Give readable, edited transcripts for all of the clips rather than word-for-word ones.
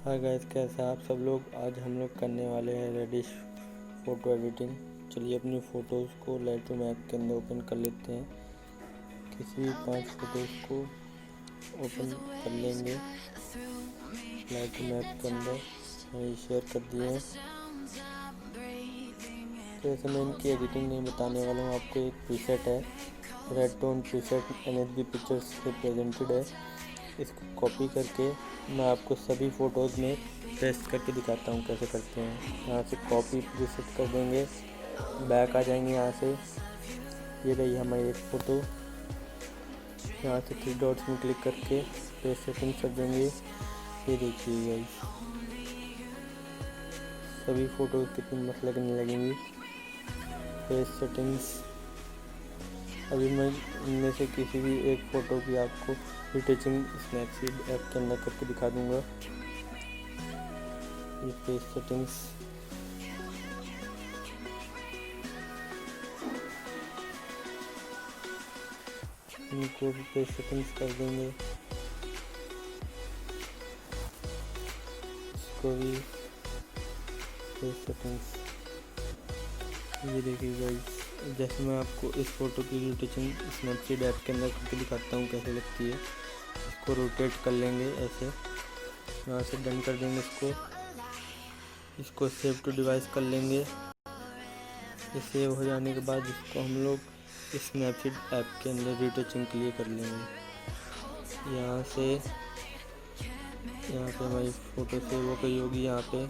Hi guys, कैसे हैं आप सब लोग। आज हम लोग करने वाले हैं रेडिश फ़ोटो एडिटिंग। चलिए अपनी फ़ोटोज़ को लाइटरूम ऐप के अंदर ओपन कर लेते हैं। किसी भी 5 फ़ोटोज़ को ओपन कर लेंगे लाइटरूम ऐप के अंदर। मैंने शेयर कर दिए हैं। तो ऐसे मैं इनकी एडिटिंग नहीं बताने वाला हूँ। आपको एक प्रीसेट है, red tone preset NSB pictures से प्रेजेंटेड है। इसको कॉपी करके मैं आपको सभी फ़ोटोज़ में पेस्ट करके दिखाता हूँ कैसे करते हैं। यहाँ से कॉपी प्रीसेट कर देंगे, बैक आ जाएंगे। यहाँ से ये रही हमारी एक फ़ोटो। यहाँ से 3 डॉट्स में क्लिक करके पेस्ट सेटिंग कर देंगे। ये देखिए गाइस, सभी फ़ोटोज़ कितनी मस्त लगने लगेंगी। Paste settings. अभी मैं इनमें से किसी भी एक फ़ोटो की आपको रिटचिंग स्नैपसीड ऐप के अंदर करके दिखा दूंगा। ये पेस्ट सेटिंग्स। इनको भी पेस्ट सेटिंग्स कर देंगे। इसको भी पेस्ट सेटिंग्स। ये देखिए गाइस, जैसे मैं आपको इस फ़ोटो की रिटचिंग स्नैपसीड ऐप के अंदर करके दिखाता हूँ कैसे लगती है। इसको रोटेट कर लेंगे ऐसे, यहाँ से डन कर देंगे इसको सेव टू डिवाइस कर लेंगे। ये सेव हो जाने के बाद इसको हम लोग स्नैपसीड ऐप के अंदर रिटचिंग के लिए कर लेंगे। यहाँ पे हमारी फ़ोटो सेव हो गई होगी। यहाँ पे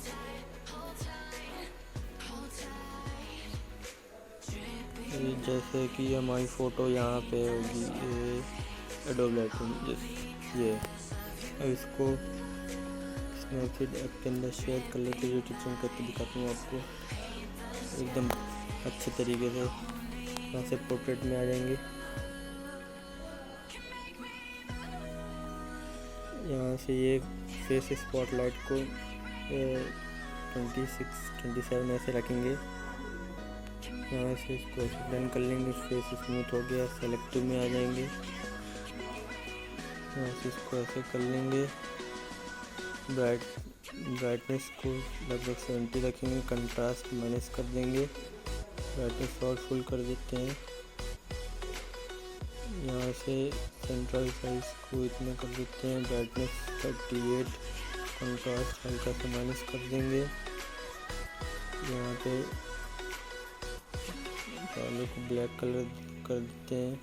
जैसे कि हमारी फ़ोटो यहाँ पे होगी, ये एडोबे लाइटरूम ये। अब इसको स्नैपसीड ऐप के अंदर शेयर कर लेते हुए रिटचिंग करके दिखाता हूँ आपको एकदम अच्छे तरीके से। यहाँ से पोर्ट्रेट में आ जाएंगे। यहाँ से ये फेस स्पॉटलाइट को 26-27 ऐसे रखेंगे। यहाँ से इसको ऐसे डन कर लेंगे। फेस स्मूथ हो गया। सेलेक्टिव में आ जाएंगे। यहाँ से इसको ऐसे कर लेंगे। ब्राइटनेस को लगभग 70 रखेंगे। कंट्रास्ट माइनस कर देंगे। ब्राइटनेस और फुल कर देते हैं। यहाँ से सेंट्रल साइज को इतना कर देते हैं। ब्राइटनेस 38, कंट्रास्ट हल्का सा माइनस कर देंगे। यहाँ पे बालों को ब्लैक कलर कर देते हैं।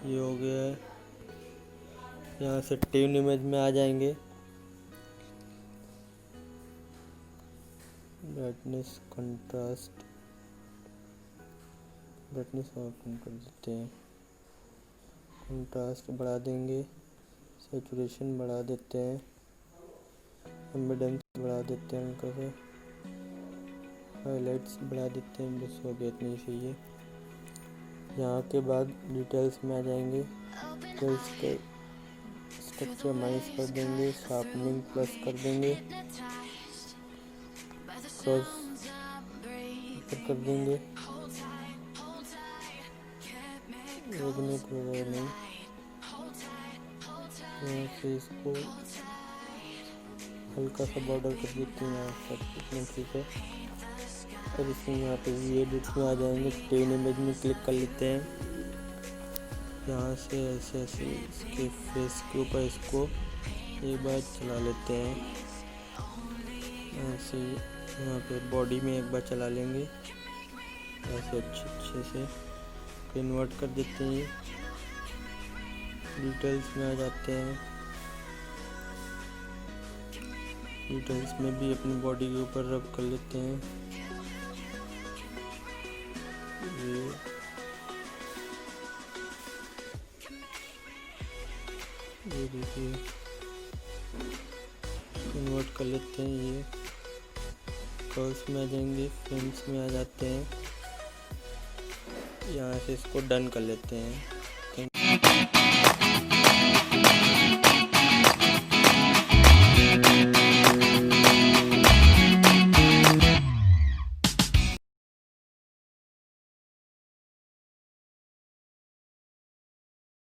ये हो गया है। यहाँ से ट्यून इमेज में आ जाएंगे। ब्राइटनेस कंट्रास्ट ब्राइटनेस और कम कर देते हैं। कंट्रास्ट बढ़ा देंगे। सैचुरेशन बढ़ा देते हैं। एम्बिडेंस बढ़ा देते हैं हल्का सा। हाइलाइट्स बढ़ा देते हैं। बस हो गया, इतनी सही है। यहाँ के बाद डिटेल्स में आ जाएंगे। डिटेल्स के स्ट्रक्चर माइनस कर देंगे। शार्पनिंग प्लस कर देंगे। क्रॉस कर देंगे। नहीं, यहाँ से इसको हल्का सा बॉर्डर कर देते हैं। यहाँ सब इतना ठीक है। और इसमें यहाँ पे ये एडिट्स में आ जाएंगे। ट्यून इमेज में क्लिक कर लेते हैं। यहाँ से ऐसे इसके फेस के ऊपर इसको एक बार चला लेते हैं। ऐसे यहाँ पे बॉडी में एक बार चला लेंगे। ऐसे अच्छे से कन्वर्ट कर देते हैं। डिटेल्स में आ जाते हैं। डिटेल्स में भी अपनी बॉडी के ऊपर रब कर लेते हैं। ये देखिए, कन्वर्ट कर लेते हैं। ये कर्व्स में आ जाएंगे। फ्रेम्स में आ जाते हैं। यहाँ से इसको डन कर लेते हैं।